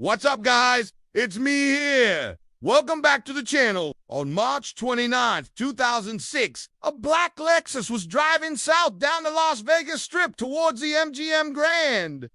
What's up, guys? It's me here. Welcome back to the channel. On March 29th, 2006, a black Lexus was driving south down the Las Vegas Strip towards the MGM Grand.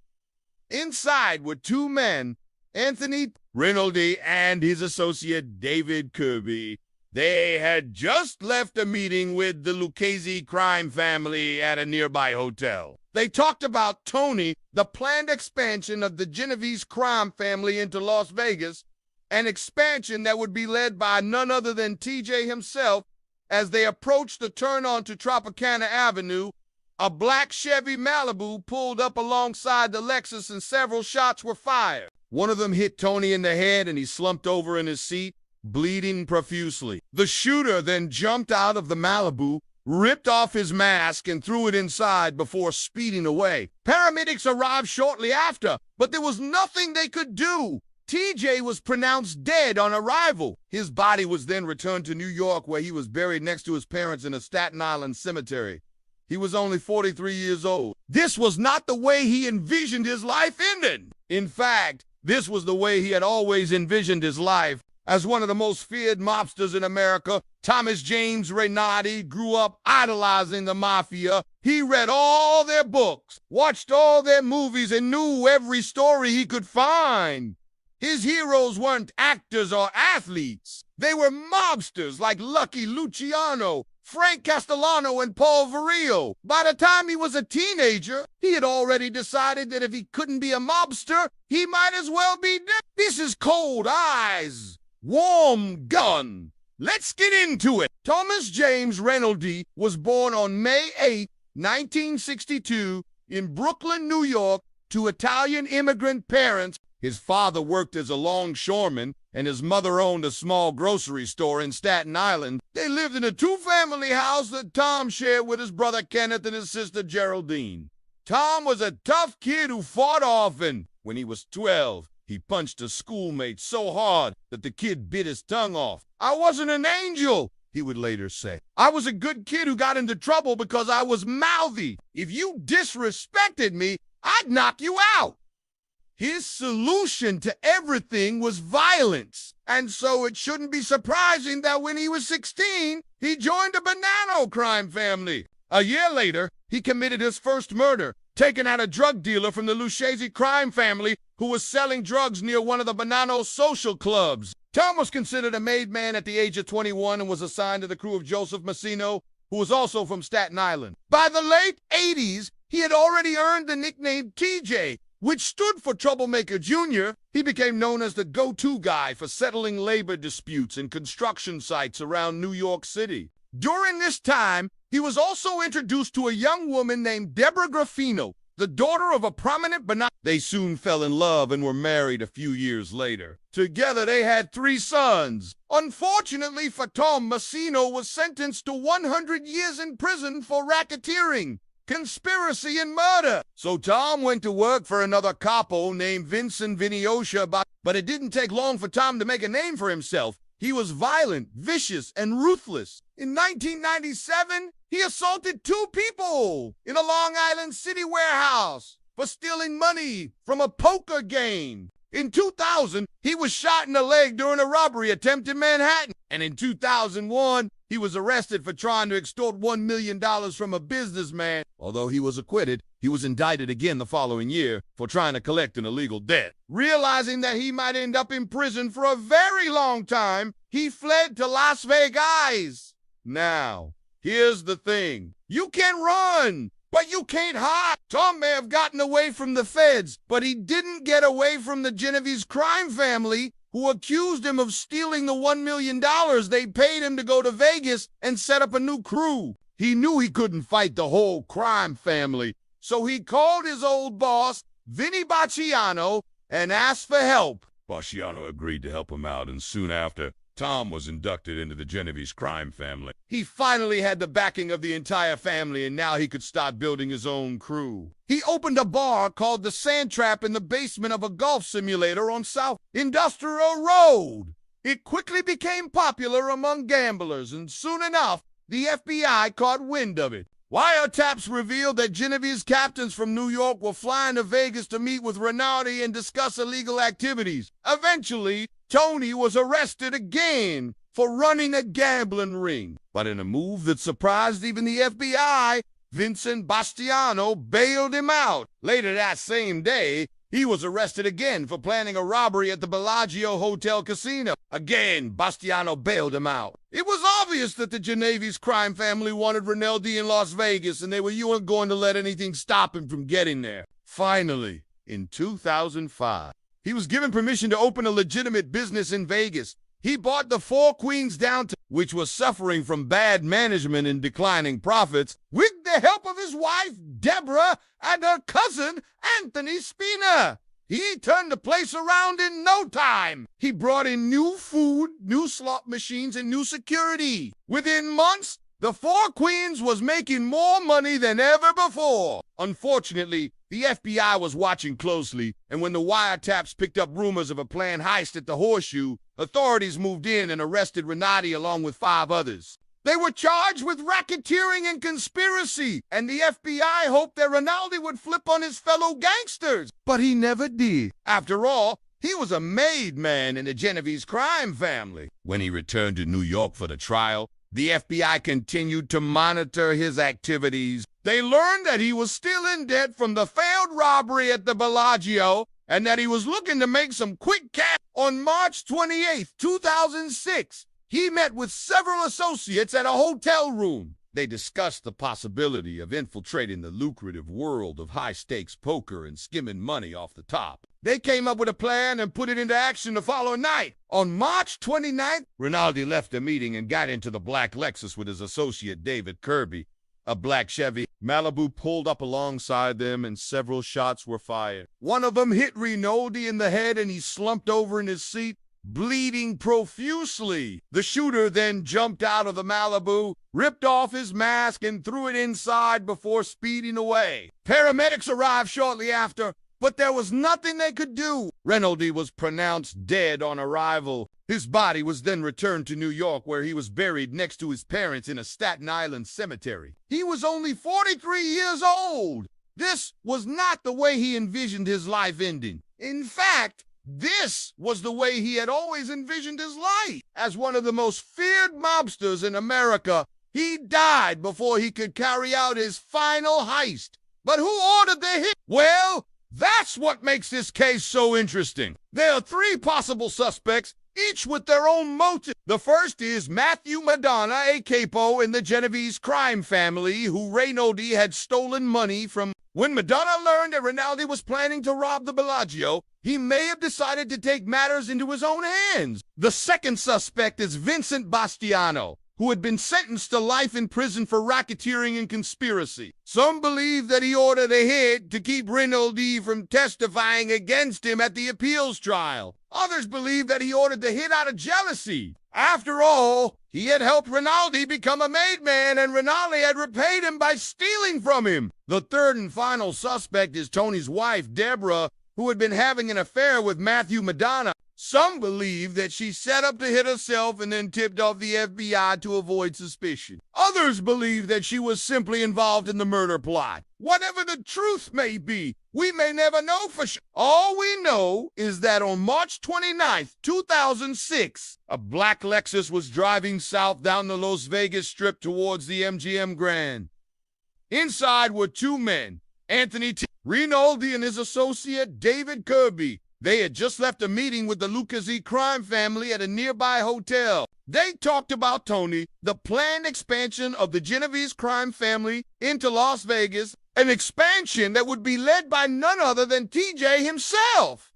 Inside were two men, Anthony Reynolds and his associate David Kirby. They had just left a meeting with the Lucchese crime family at a nearby hotel. They talked about Tony, the planned expansion of the Genovese crime family into Las Vegas, an expansion that would be led by none other than TJ himself. As they approached the turn onto Tropicana Avenue, a black Chevy Malibu pulled up alongside the Lexus and several shots were fired. One of them hit Tony in the head and he slumped over in his seat, bleeding profusely. The shooter then jumped out of the Malibu, ripped off his mask, and threw it inside before speeding away. Paramedics arrived shortly after, but there was nothing they could do. TJ was pronounced dead on arrival. His body was then returned to New York, where he was buried next to his parents in a Staten Island cemetery. He was only 43 years old. This was not the way he envisioned his life ending. In fact, this was the way he had always envisioned his life. As one of the most feared mobsters in America, Thomas James Reynolds grew up idolizing the Mafia. He read all their books, watched all their movies, and knew every story he could find. His heroes weren't actors or athletes. They were mobsters like Lucky Luciano, Frank Castellano, and Paul Virilio. By the time he was a teenager, he had already decided that if he couldn't be a mobster, he might as well be dead. This is Cold Eyes, Warm Gun. Let's get into it. Thomas James Reynolds was born on May 8, 1962, in Brooklyn, New York, to Italian immigrant parents. His father worked as a longshoreman, and his mother owned a small grocery store in Staten Island. They lived in a two-family house that Tom shared with his brother Kenneth and his sister Geraldine. Tom was a tough kid who fought often. When he was 12, he punched a schoolmate so hard that the kid bit his tongue off. "I wasn't an angel," he would later say. "I was a good kid who got into trouble because I was mouthy. If you disrespected me, I'd knock you out." His solution to everything was violence, and so it shouldn't be surprising that when he was 16, he joined the Bonanno crime family. A year later, he committed his first murder, taking out a drug dealer from the Lucchese crime family who was selling drugs near one of the Bonanno social clubs. Tom was considered a made man at the age of 21 and was assigned to the crew of Joseph Massino, who was also from Staten Island. By the late 80s, he had already earned the nickname TJ, which stood for Troublemaker Jr. He became known as the go-to guy for settling labor disputes in construction sites around New York City. During this time, he was also introduced to a young woman named Deborah Graffino, the daughter of a prominent Bonanno. They soon fell in love and were married a few years later. Together, they had 3 sons. Unfortunately for Tom, Massino was sentenced to 100 years in prison for racketeering, conspiracy, and murder. So Tom went to work for another capo named Vincent Viniosha, but it didn't take long for Tom to make a name for himself. He was violent, vicious, and ruthless. In 1997, he assaulted 2 people in a Long Island City warehouse for stealing money from a poker game. In 2000, he was shot in the leg during a robbery attempt in Manhattan. And in 2001, he was arrested for trying to extort $1 million from a businessman. Although he was acquitted, he was indicted again the following year for trying to collect an illegal debt. Realizing that he might end up in prison for a very long time, he fled to Las Vegas. Now, here's the thing. You can run, but you can't hide. Tom may have gotten away from the feds, but he didn't get away from the Genovese crime family, who accused him of stealing the $1 million they paid him to go to Vegas and set up a new crew. He knew he couldn't fight the whole crime family, so he called his old boss, Vinny Bacciano, and asked for help. Bacciano agreed to help him out, and soon after, Tom was inducted into the Genovese crime family. He finally had the backing of the entire family, and now he could start building his own crew. He opened a bar called the Sand Trap in the basement of a golf simulator on South Industrial Road. It quickly became popular among gamblers, and soon enough, the FBI caught wind of it. Wiretaps revealed that Genevieve's captains from New York were flying to Vegas to meet with Rinaldi and discuss illegal activities. Eventually, Tony was arrested again for running a gambling ring. But in a move that surprised even the FBI, Vincent Bastiano bailed him out. Later that same day, he was arrested again for planning a robbery at the Bellagio Hotel Casino. Again, Bastiano bailed him out. It was obvious that the Genovese crime family wanted Rinaldi in Las Vegas, and they weren't going to let anything stop him from getting there. Finally, in 2005, he was given permission to open a legitimate business in Vegas. He bought the Four Queens downtown, which was suffering from bad management and declining profits, with the help of his wife, Deborah, and her cousin, Anthony Spina. He turned the place around in no time. He brought in new food, new slot machines, and new security. Within months, the Four Queens was making more money than ever before. Unfortunately, the FBI was watching closely, and when the wiretaps picked up rumors of a planned heist at the Horseshoe, authorities moved in and arrested Rinaldi along with 5 others. They were charged with racketeering and conspiracy, and the FBI hoped that Rinaldi would flip on his fellow gangsters. But he never did. After all, he was a made man in the Genovese crime family. When he returned to New York for the trial, the FBI continued to monitor his activities. They learned that he was still in debt from the failed robbery at the Bellagio and that he was looking to make some quick cash. On March 28, 2006, he met with several associates at a hotel room. They discussed the possibility of infiltrating the lucrative world of high-stakes poker and skimming money off the top. They came up with a plan and put it into action the following night. On March 29th, Rinaldi left the meeting and got into the black Lexus with his associate David Kirby. A black Chevy Malibu pulled up alongside them and several shots were fired. One of them hit Rinaldi in the head and he slumped over in his seat, bleeding profusely. The shooter then jumped out of the Malibu, ripped off his mask, and threw it inside before speeding away. Paramedics arrived shortly after, but there was nothing they could do. Rinaldi was pronounced dead on arrival. His body was then returned to New York, where he was buried next to his parents in a Staten Island cemetery. He was only 43 years old. This was not the way he envisioned his life ending. In fact, this was the way he had always envisioned his life. As one of the most feared mobsters in America, he died before he could carry out his final heist. But who ordered the hit? Well, that's what makes this case so interesting. There are 3 possible suspects, each with their own motive. The first is Matthew Madonna, a capo in the Genovese crime family, who Rinaldi had stolen money from. When Madonna learned that Rinaldi was planning to rob the Bellagio, he may have decided to take matters into his own hands. The second suspect is Vincent Bastiano, who had been sentenced to life in prison for racketeering and conspiracy. Some believe that he ordered a hit to keep Rinaldi from testifying against him at the appeals trial. Others believe that he ordered the hit out of jealousy. After all, he had helped Rinaldi become a made man, and Rinaldi had repaid him by stealing from him. The third and final suspect is Tony's wife, Deborah, who had been having an affair with Matthew Madonna. Some believe that she set up to hit herself and then tipped off the FBI to avoid suspicion. Others believe that she was simply involved in the murder plot. Whatever the truth may be, we may never know for sure. All we know is that on March 29th, 2006, a black Lexus was driving south down the Las Vegas Strip towards the MGM Grand. Inside were 2 men, Anthony Rinaldi and his associate David Kirby. They had just left a meeting with the Lucchese crime family at a nearby hotel. They talked about Tony, the planned expansion of the Genovese crime family into Las Vegas, an expansion that would be led by none other than TJ himself.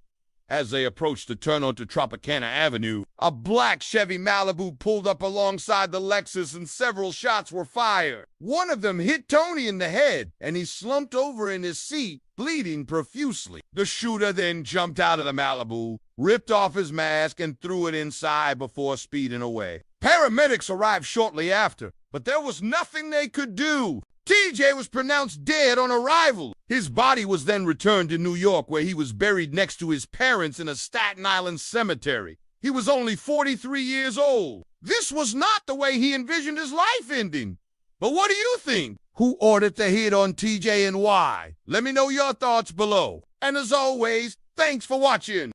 As they approached the turn onto Tropicana Avenue, a black Chevy Malibu pulled up alongside the Lexus and several shots were fired. One of them hit Tony in the head, and he slumped over in his seat, bleeding profusely. The shooter then jumped out of the Malibu, ripped off his mask, and threw it inside before speeding away. Paramedics arrived shortly after, but there was nothing they could do. TJ was pronounced dead on arrival. His body was then returned to New York, where he was buried next to his parents in a Staten Island cemetery. He was only 43 years old. This was not the way he envisioned his life ending. But what do you think? Who ordered the hit on TJ and why? Let me know your thoughts below. And as always, thanks for watching.